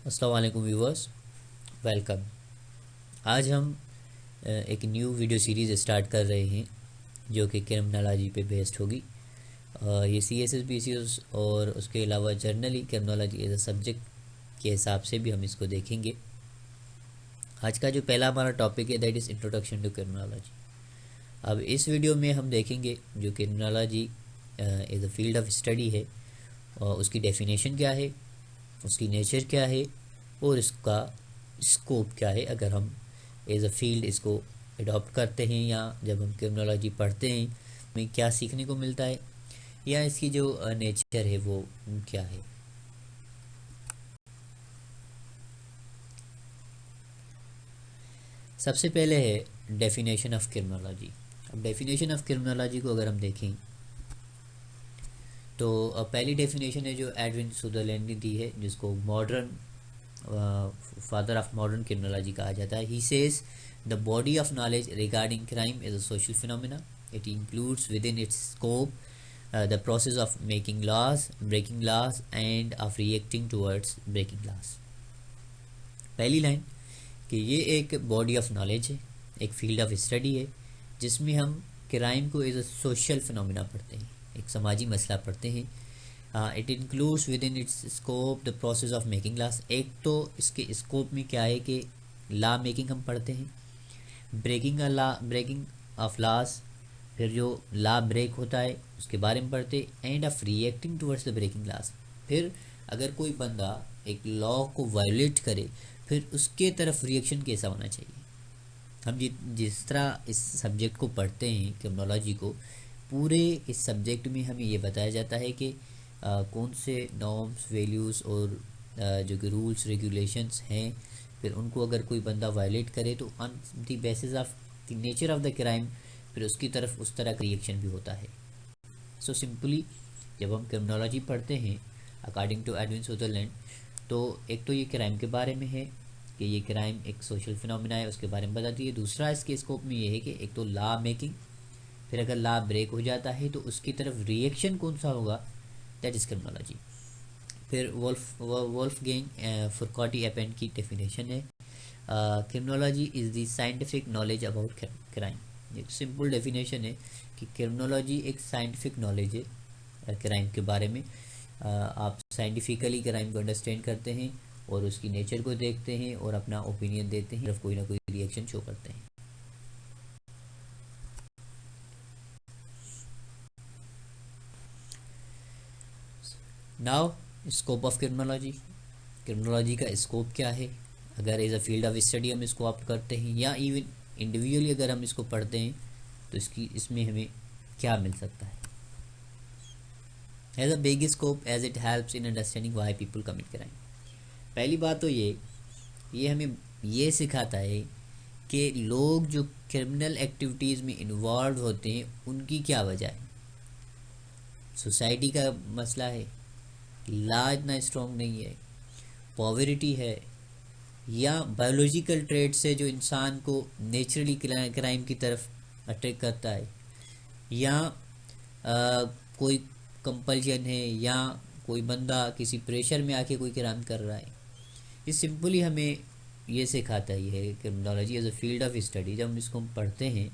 अस्सलाम वालेकुम viewers, welcome. आज हम एक न्यू वीडियो सीरीज़ स्टार्ट कर रहे हैं जो कि क्रिमिनोलॉजी पे बेस्ड होगी। ये C S S B C S और उसके अलावा generally criminology as a subject के हिसाब से भी हम इसको देखेंगे। आज का जो पहला हमारा टॉपिक है that is introduction to criminology. अब इस वीडियो में हम देखेंगे जो criminology as a field of study है और उसकी डेफिनेशन क्या है, उसकी नेचर क्या है और इसका स्कोप क्या है। अगर हम एज अ फील्ड इसको अडॉप्ट करते हैं या जब हम क्रिमिनोलॉजी पढ़ते हैं हमें क्या सीखने को मिलता है या इसकी जो नेचर है वो क्या है। सबसे पहले है डेफिनेशन ऑफ क्रिमिनोलॉजी। अब डेफिनेशन ऑफ क्रिमिनोलॉजी को अगर हम देखें तो पहली डेफिनेशन है जो एडविन सुदरलैंड ने दी है, जिसको modern father of modern criminology कहा जाता है। He says the body of knowledge regarding crime is a social phenomena. It includes within its scope the process of making laws, breaking laws and of reacting towards breaking laws. पहली line कि ये एक body of knowledge है, एक field of study है जिसमें हम crime को एज अ सोशल फिनोमिना पढ़ते हैं, एक समाजी मसला पढ़ते हैं। It includes within its scope the process of making loss. एक तो इसके स्कोप में क्या है कि लॉ मेकिंग हम पढ़ते हैं, breaking law, breaking of laws, फिर जो लॉ ब्रेक होता है उसके बारे में पढ़ते, and of reacting towards the breaking laws. फिर अगर कोई बंदा एक लॉ को वायोलेट करे फिर उसके तरफ रिएक्शन कैसा होना चाहिए। हम जिस तरह इस सब्जेक्ट को पढ़ते हैं क्रिमिनोलॉजी को, पूरे इस सब्जेक्ट में हमें ये बताया जाता है कि कौन से नॉर्म्स, वैल्यूज़ और जो कि रूल्स रेगुलेशंस हैं, फिर उनको अगर कोई बंदा वायलेट करे तो on the basis of the nature of the crime फिर उसकी तरफ उस तरह का रिएक्शन भी होता है। सो सिंपली जब हम क्रिमिनोलॉजी पढ़ते हैं अकॉर्डिंग टू एडविन सुदरलैंड, तो एक तो ये क्राइम के बारे में है कि ये क्राइम एक सोशल फिनोमिना है, उसके बारे में बताती है। दूसरा इसके स्कोप में ये है कि एक तो लॉ मेकिंग, फिर अगर लॉ ब्रेक हो जाता है तो उसकी तरफ रिएक्शन कौन सा होगा, दैट इज़ क्रिमिनोलॉजी। फिर वोल्फगैंग फुरकाटी एपेंड की डेफिनेशन है, criminology is the scientific knowledge about crime. एक सिंपल डेफिनेशन है कि क्रिमिनोलॉजी एक साइंटिफिक नॉलेज है क्राइम के बारे में। आप साइंटिफिकली क्राइम को अंडरस्टैंड करते हैं और उसकी नेचर को देखते हैं और अपना ओपिनियन देते हैं, सिर्फ कोई ना कोई रिएक्शन शो करते हैं। Now scope of criminology. Criminology का स्कोप क्या है, अगर as a field of study हम इसको ऑप्ट करते हैं या इवन इंडिविजुअली अगर हम इसको पढ़ते हैं तो इसमें हमें क्या मिल सकता है। Has a big scope as it helps in understanding why people commit crime. पहली बात तो ये हमें ये सिखाता है कि लोग जो क्रिमिनल एक्टिविटीज़ में इन्वॉल्व होते हैं उनकी क्या वजह है। सोसाइटी का मसला है, लॉ इतना स्ट्रॉन्ग नहीं है, पॉवर्टी है, या बायोलॉजिकल ट्रेड से जो इंसान को नेचुरली क्राइम की तरफ अट्रैक्ट करता है, या कोई कंपल्शन है, या कोई बंदा किसी प्रेशर में आके कोई क्राइम कर रहा है। ये सिंपली हमें ये सिखाता ही है criminology as a field of study. जब हम इसको हम पढ़ते हैं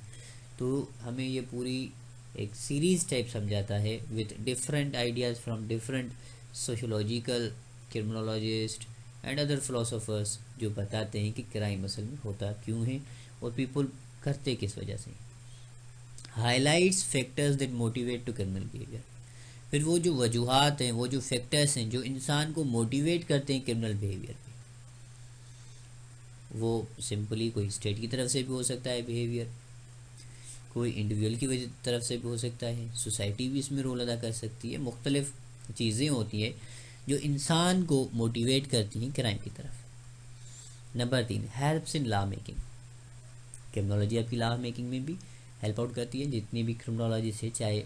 तो हमें ये पूरी एक सीरीज़ टाइप समझाता है with different ideas from different sociological criminologist and other philosophers, जो बताते हैं कि क्राइम असल में होता क्यों है और पीपल करते किस वजह से। Highlights factors that motivate to criminal behaviour. फिर वो जो वजूहात हैं, वो जो फैक्टर्स हैं जो इंसान को मोटिवेट करते हैं क्रिमिनल बिहेवियर पे, वो सिंपली कोई स्टेट की तरफ से भी हो सकता है बिहेवियर, कोई इंडिविजुअल की वजह तरफ से भी हो सकता है, सोसाइटी भी इसमें रोल अदा कर सकती है। मुख्तलिफ चीज़ें होती हैं जो इंसान को मोटिवेट करती हैं क्राइम की तरफ। Number 3, helps in law making. Criminology आपकी लॉ मेकिंग में भी हेल्प आउट करती है। जितनी भी क्रिमिनोलॉजी से, चाहे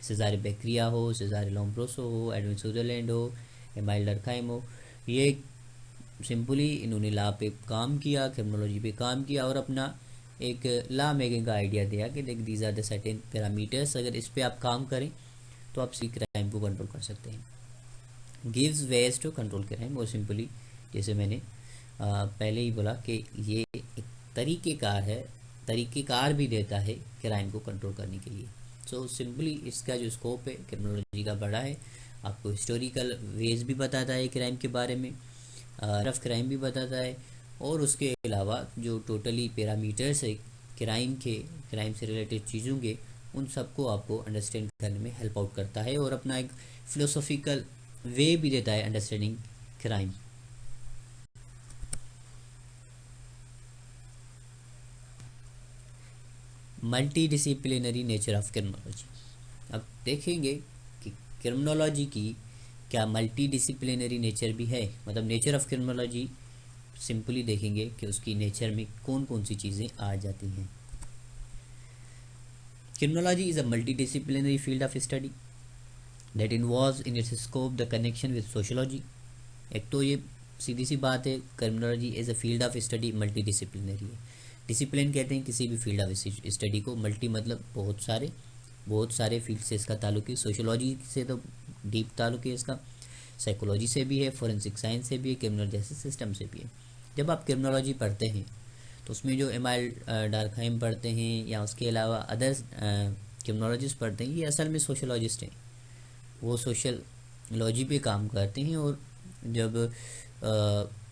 सेज़ारे बेक्रिया हो, सेज़ारे लोम्ब्रोसो हो, एडविन सुदरलैंड हो, एमाइल डरखाइम हो, ये सिंपली इन्होंने लॉ पे काम किया, क्रिमिनोलॉजी पे काम किया और अपना एक लॉ मेकिंग का आइडिया दिया कि देख these are the certain parameters, अगर इस पे आप काम करें तो आप सी क्राइम को कंट्रोल कर सकते हैं। Gives ways to control crime, और सिंपली जैसे मैंने पहले ही बोला कि ये एक तरीक़ेकार भी देता है क्राइम को कंट्रोल करने के लिए। सो सिंपली इसका जो स्कोप है क्रिमिनोलॉजी का बड़ा है, आपको हिस्टोरिकल वेज भी बताता है क्राइम के बारे में, रफ क्राइम भी बताता है, और उसके अलावा जो टोटली पैरामीटर्स है क्राइम से रिलेटेड चीज़ों के, उन सबको आपको अंडरस्टैंड करने में हेल्प आउट करता है, और अपना एक फिलोसॉफिकल वे भी देता है understanding crime. Multi disciplinary nature of criminology. अब देखेंगे कि क्रिमिनोलॉजी की क्या मल्टी डिसिप्लिनरी नेचर भी है, मतलब नेचर ऑफ क्रिमिनोलॉजी सिंपली देखेंगे कि उसकी नेचर में कौन कौन सी चीज़ें आ जाती हैं। Criminology is a multi disciplinary field of study that involves in its scope the connection with sociology. एक तो ये सीधी सी बात है, criminology as a field of study multi disciplinary है। डिसिप्लिन कहते हैं किसी भी फील्ड ऑफ स्टडी को, मल्टी मतलब बहुत सारे फील्ड से इसका ताल्लुक है। सोशोलॉजी से तो डीप ताल्लुक है इसका, साइकोलॉजी से भी है, फोरेंसिक साइंस से भी है, क्रिमिनल जस्टिस सिस्टम से भी है। जब आप क्रिमिनोलॉजी पढ़ते हैं तो उसमें जो एमाइल डार्कहाइम पढ़ते हैं या उसके अलावा अदर्स क्रिमिनोलॉजिस्ट पढ़ते हैं, ये असल में सोशोलॉजिस्ट हैं, वो सोशलॉजी पे काम करते हैं। और जब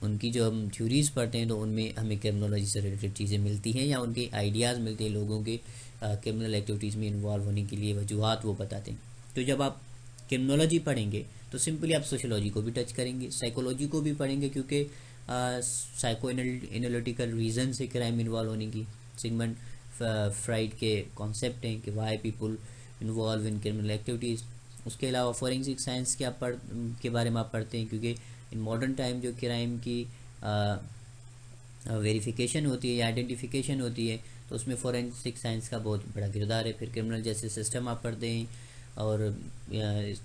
उनकी जो हम थ्योरीज़ पढ़ते हैं तो उनमें हमें क्रिमिनोलॉजी से रिलेटेड चीज़ें मिलती हैं, या उनके आइडियाज़ मिलते हैं लोगों के क्रिमिनल एक्टिविटीज़ में इन्वॉल्व होने के लिए वजूहात वो बताते हैं। तो जब आप क्रिमिनोलॉजी पढ़ेंगे तो सिंपली आप सोशोलॉजी को भी टच करेंगे, साइकोलॉजी को भी पढ़ेंगे, क्योंकि साइको एनालिटिकल रीज़न से क्राइम इन्वॉल्व होने की सिगमंड फ्राइड के कॉन्सेप्ट हैं कि why people involve in criminal activities. उसके अलावा फोरेंसिक साइंस के बारे में आप पढ़ते हैं, क्योंकि इन मॉडर्न टाइम जो क्राइम की वेरिफिकेशन होती है या आइडेंटिफिकेशन होती है तो उसमें फोरेंसिक साइंस का बहुत बड़ा किरदार है। फिर क्रिमिनल जस्टिस सिस्टम आप पढ़ते हैं, और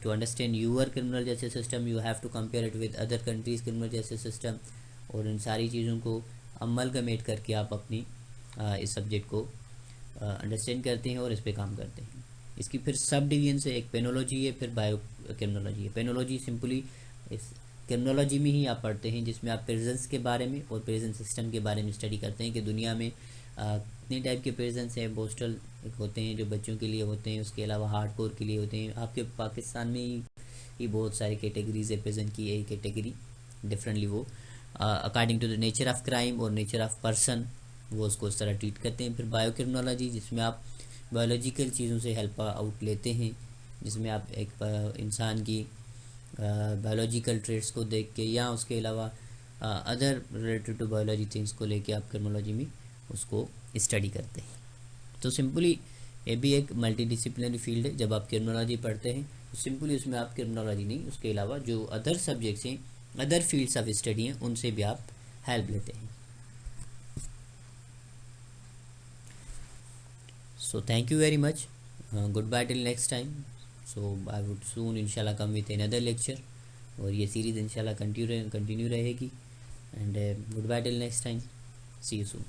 to understand your criminal justice system you have to compare it with other countries criminal justice system, और इन सारी चीज़ों को अमलगमेट करके आप अपनी इस सब्जेक्ट को अंडरस्टैंड करते हैं और इस पर काम करते हैं। इसकी फिर सब डिवीजन से एक पेनोलॉजी है, फिर बायो क्रिमिनोलॉजी है। पेनोलॉजी सिंपली इस क्रिमिनोलॉजी में ही आप पढ़ते हैं जिसमें आप प्रिजन्स के बारे में और प्रिजन सिस्टम के बारे में स्टडी करते हैं कि दुनिया में कितने टाइप के प्रिजन्स हैं। पोस्टल होते हैं जो बच्चों के लिए होते हैं, उसके अलावा हार्डकोर के लिए होते हैं। आपके पाकिस्तान में ही बहुत सारी कैटेगरीज है प्रिजन की, एक कैटेगरी डिफरेंटली वो according to the nature of crime और नेचर ऑफ पर्सन वो उसको उस तरह ट्रीट करते हैं। फिर बायो क्रिमिनोलॉजी जिसमें आप बायोलॉजिकल चीज़ों से हेल्प आउट लेते हैं, जिसमें आप एक इंसान की बायोलॉजिकल ट्रेड्स को देख के या उसके अलावा other related to biology things को लेके आप क्रिमिनोलॉजी में उसको स्टडी करते हैं। तो सिंपली ये भी एक मल्टी डिसिप्लिनरी फील्ड है। जब आप क्रिमिनोलॉजी पढ़ते हैं तो सिंपली उसमें आप क्रिमिनोलॉजी नहीं, उसके अलावा जो अदर सब्जेक्ट्स हैं, अदर फील्ड्स ऑफ स्टडी हैं, उनसे भी आप हेल्प लेते हैं। So thank you very much. Goodbye till next time. So I would soon inshallah come with another lecture, और ये सीरीज़ इंशाल्लाह कंटिन्यू रहेगी। And good bye till next time, see you soon.